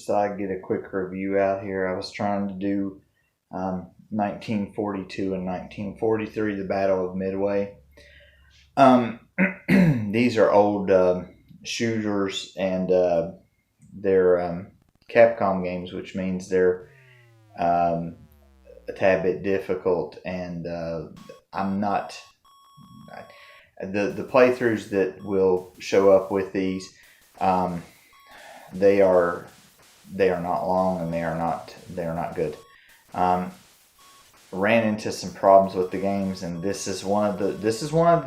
just I get a quick review out here. I was trying to do 1942 and 1943, the Battle of Midway. Um, these are old shooters, and they're Capcom games, which means they're um, a tad bit difficult. And I'm not the playthroughs that will show up with these. Um, they are not long, and they are not good. Um, Ran into some problems with the games, and this is one of the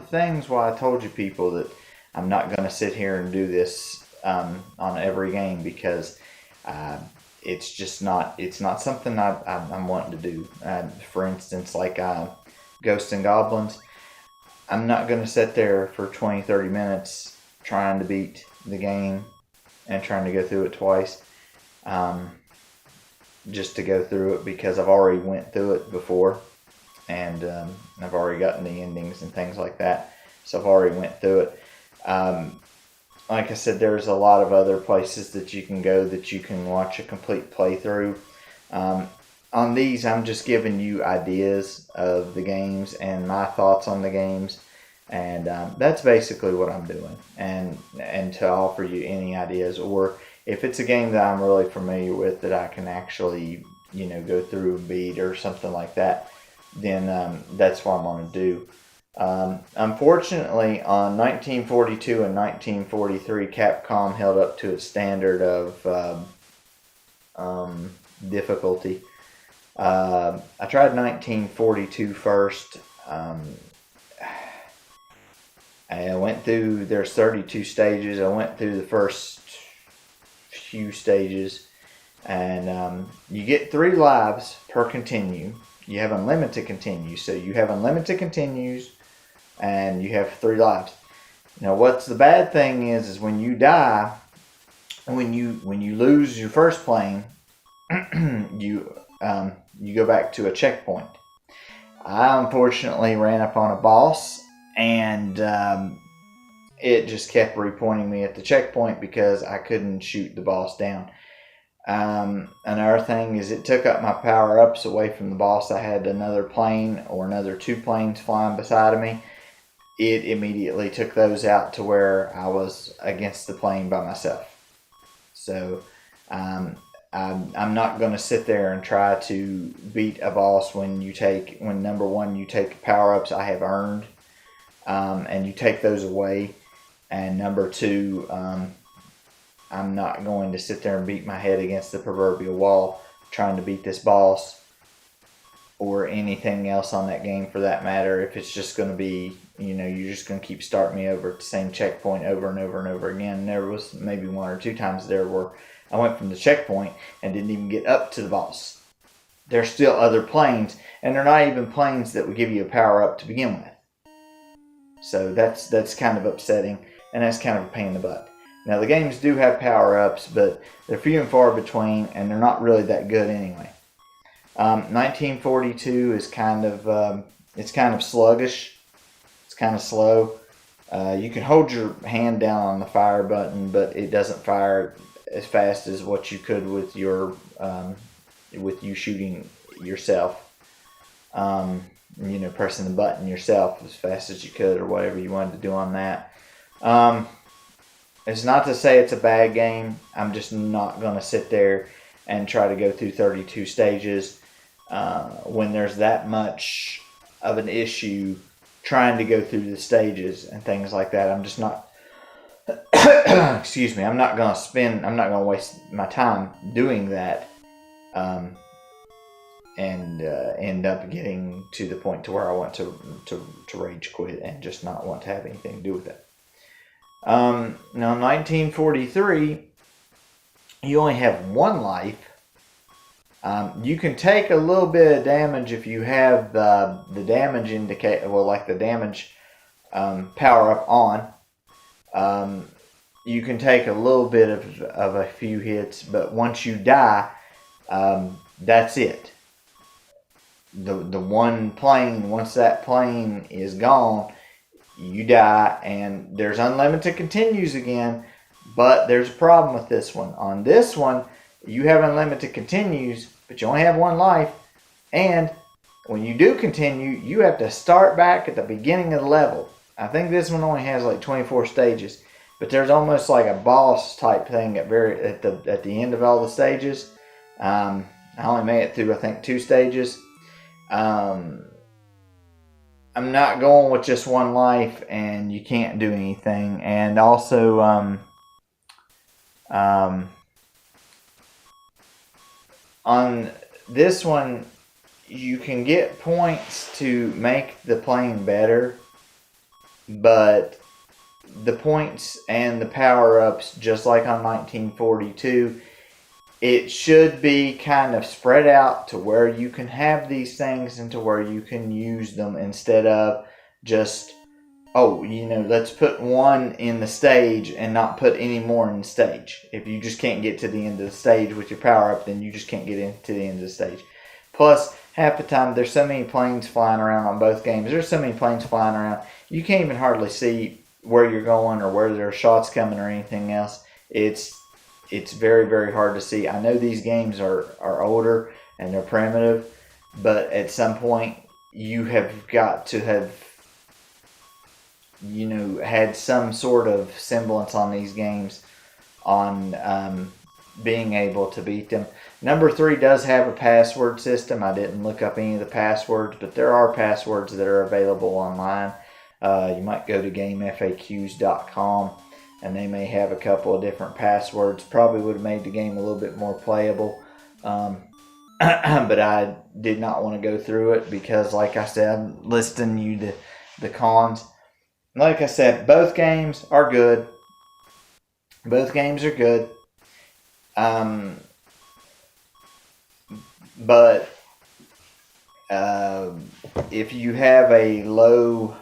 things why I told you people that I'm not going to sit here and do this on every game, because uh, it's not something I'm wanting to do. For instance, like Ghosts and Goblins, I'm not going to sit there for 20-30 minutes trying to beat the game and trying to go through it twice. Um, just to go through it, because I've already went through it before, and I've already gotten the endings and things like that, so I've already went through it. Like I said, there's a lot of other places that you can go that you can watch a complete playthrough. On these, I'm just giving you ideas of the games and my thoughts on the games, and that's basically what I'm doing, and to offer you any ideas, or if it's a game that I'm really familiar with that I can actually, go through and beat or something like that, then that's what I'm going to do. Unfortunately, on 1942 and 1943, Capcom held up to its standard of difficulty. I tried 1942 first. I went through, there's 32 stages. I went through the first few stages, and you get 3 lives per continue. You have unlimited continues, so you have unlimited continues, and you have 3 lives. Now, what's the bad thing is when you die, when you lose your first plane, you go back to a checkpoint. I unfortunately ran up on a boss, and it just kept repointing me at the checkpoint because I couldn't shoot the boss down. Another thing is it took up my power-ups away from the boss. I had another plane or another 2 planes flying beside of me. It immediately took those out to where I was against the plane by myself. So I'm not going to sit there and try to beat a boss when number one, you take power-ups I have earned, and you take those away. And number 2, I'm not going to sit there and beat my head against the proverbial wall trying to beat this boss or anything else on that game for that matter. If it's just going to be, you're just going to keep starting me over at the same checkpoint over and over and over again. And there was maybe 1 or 2 times there where I went from the checkpoint and didn't even get up to the boss. There's still other planes, and they're not even planes that would give you a power up to begin with. So that's kind of upsetting, and that's kind of a pain in the butt. Now, the games do have power-ups, but they're few and far between, and they're not really that good anyway. 1942 is kind of sluggish. It's kind of slow. You can hold your hand down on the fire button, but it doesn't fire as fast as what you could with with you shooting yourself. Pressing the button yourself as fast as you could, or whatever you wanted to do on that. It's not to say it's a bad game. I'm just not going to sit there and try to go through 32 stages when there's that much of an issue trying to go through the stages and things like that. I'm just not, excuse me, I'm not going to waste my time doing that and end up getting to the point to where I want to rage quit and just not want to have anything to do with it. Now, 1943, you only have 1 life. You can take a little bit of damage if you have the damage like the damage power up on. You can take a little bit of a few hits, but once you die, that's it. The one plane, once that plane is gone, you die, and there's unlimited continues again, but there's a problem with this one. On this one, you have unlimited continues, but you only have one life. And when you do continue, you have to start back at the beginning of the level. I think this one only has like 24 stages, but there's almost like a boss type thing at the end of all the stages. I only made it through I think 2 stages. I'm not going with just one life, and you can't do anything. And also, on this one, you can get points to make the plane better, but the points and the power-ups, just like on 1942, it should be kind of spread out to where you can have these things and to where you can use them, instead of just, let's put one in the stage and not put any more in the stage. If you just can't get to the end of the stage with your power-up, then you just can't get into the end of the stage. Plus, half the time, there's so many planes flying around on both games. There's so many planes flying around, you can't even hardly see where you're going or where there are shots coming or anything else. It's very, very hard to see. I know these games are older and they're primitive, but at some point you have got to have, had some sort of semblance on these games on being able to beat them. Number 3 does have a password system. I didn't look up any of the passwords, but there are passwords that are available online. You might go to GameFAQs.com, and they may have a couple of different passwords. Probably would have made the game a little bit more playable. But I did not want to go through it because, like I said, I'm listing you the cons. Like I said, both games are good. Both games are good. But if you have a low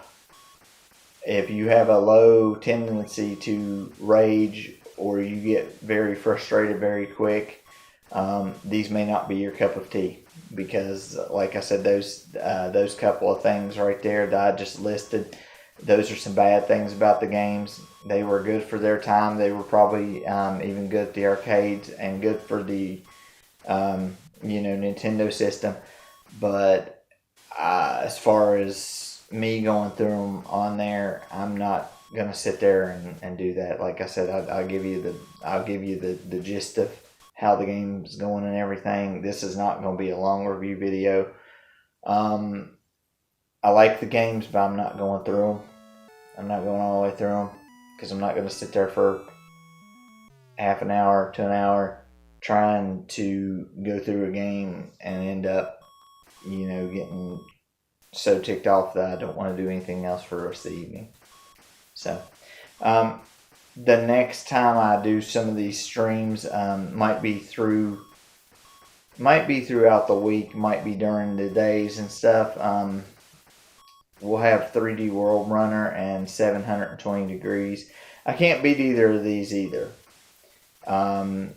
tendency to rage, or you get very frustrated very quick, these may not be your cup of tea, because like I said, those couple of things right there that I just listed, those are some bad things about the games. They were good for their time. They were probably even good at the arcades and good for the Nintendo system. But as far as me going through them on there, I'm not gonna sit there and do that. Like I said, I'll give you the gist of how the game's going and everything. This is not going to be a long review video. I like the games, but I'm not going through them. I'm not going all the way through them, because I'm not going to sit there for half an hour to an hour trying to go through a game and end up, getting so ticked off that I don't want to do anything else for the rest of the evening. So, the next time I do some of these streams, might be throughout the week, might be during the days and stuff. We'll have 3D World Runner and 720 Degrees. I can't beat either of these either. 3D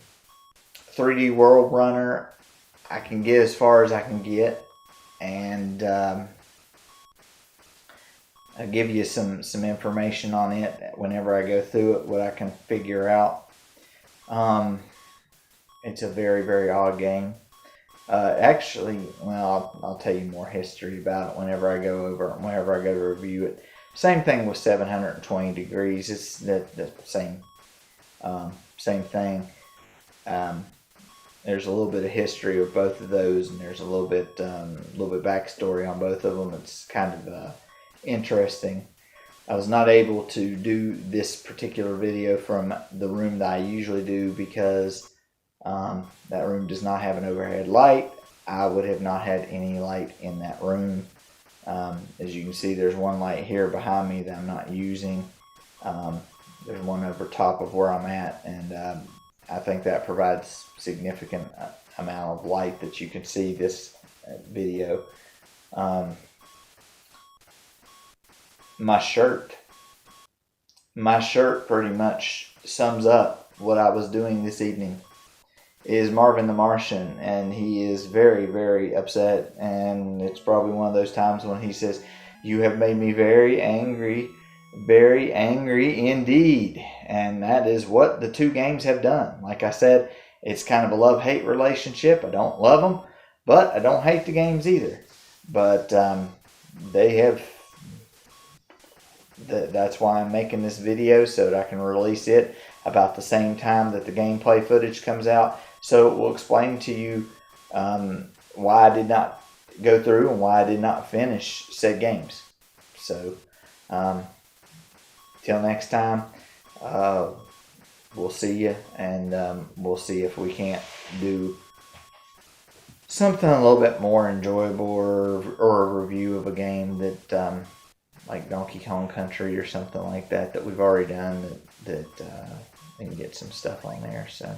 World Runner, I can get as far as I can get, and I'll give you some information on it whenever I go through it, what I can figure out. It's a very, very odd game. I'll tell you more history about it whenever I go to review it. Same thing with 720 Degrees. It's the same thing. There's a little bit of history of both of those, and there's a little bit backstory on both of them. It's kind of interesting. I was not able to do this particular video from the room that I usually do, because that room does not have an overhead light. I would have not had any light in that room. As you can see, there's one light here behind me that I'm not using. There's one over top of where I'm at, and I think that provides significant amount of light that you can see this video. My shirt pretty much sums up what I was doing this evening. Is Marvin the Martian, and he is very, very upset, and it's probably one of those times when he says, "You have made me very angry indeed," and that is what the two games have done. Like I said, It's kind of a love-hate relationship. I don't love them, but I don't hate the games either. But they have. That's why I'm making this video, so that I can release it about the same time that the gameplay footage comes out. So it will explain to you why I did not go through and why I did not finish said games. So till next time, we'll see you, and we'll see if we can't do something a little bit more enjoyable, or a review of a game that like Donkey Kong Country or something like that we've already done, that we can get some stuff on there. So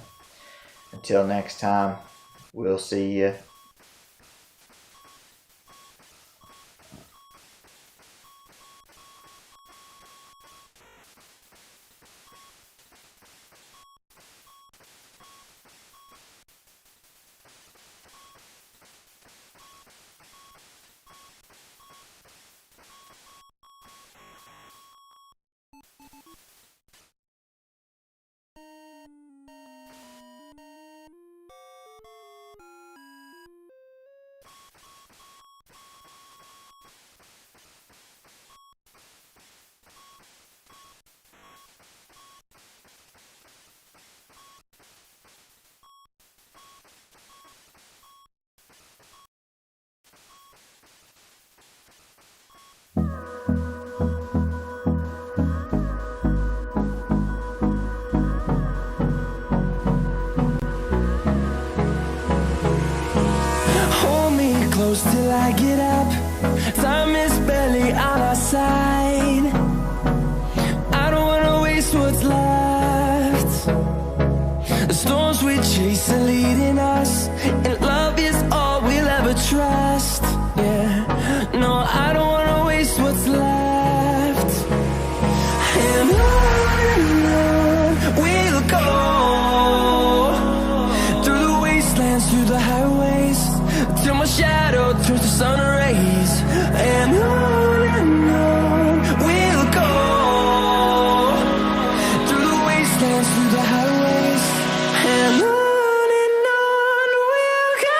until next time, we'll see you. Close till I get up. Time is barely on our side. I don't wanna waste what's left. The storms we chase are leading us, and love is all we'll ever trust. Yeah, no, I don't wanna waste what's left. And on we'll go, through the wastelands, through the highways, till my shadow turns to sun rays. And on we'll go, through the wastelands, through the highways, and on we'll go.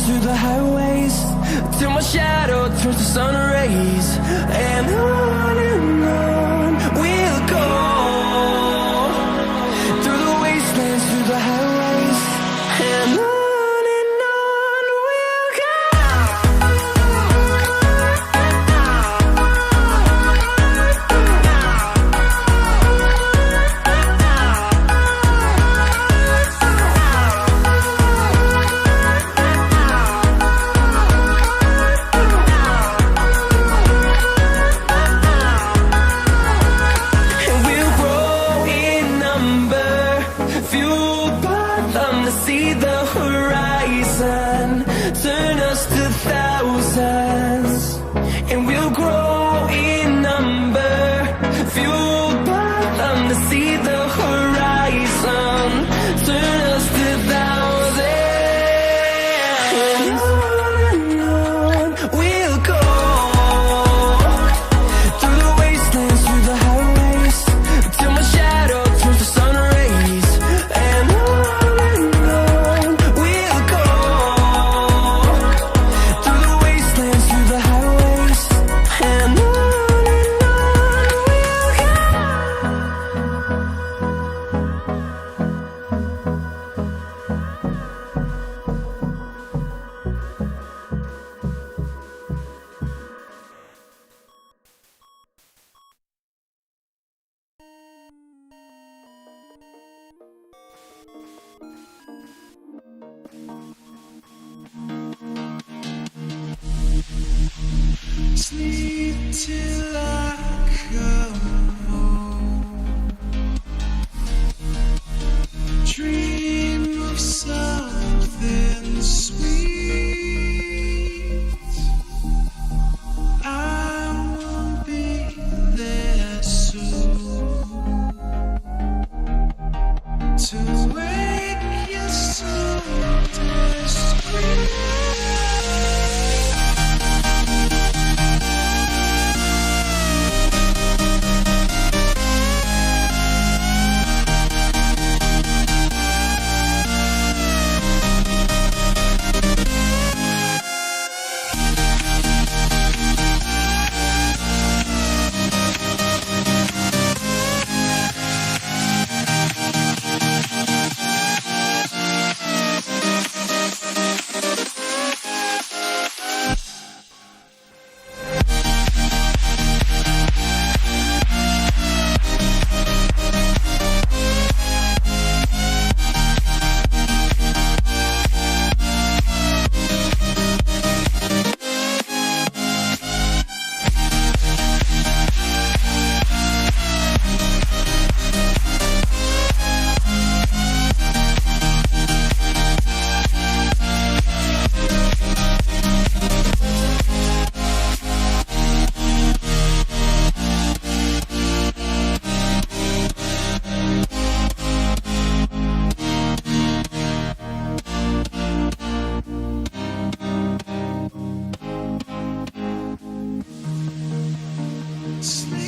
Through the highways, till my shadow turns to sun rays. And on we'll go, through the wastelands, through the highways, and on we'll go. See the horizon turn us to thousands, and we'll grow in number, fueled by them. To see the horizon turn us to thousands, and on we'll go, through the wastelands, through the highways, till my shadow turns to sun rays. And we'll go, through the wastelands, through the highways, and Sleep till I come home. Dream of something sweet. I will be there soon to wake you so discreet. Sleep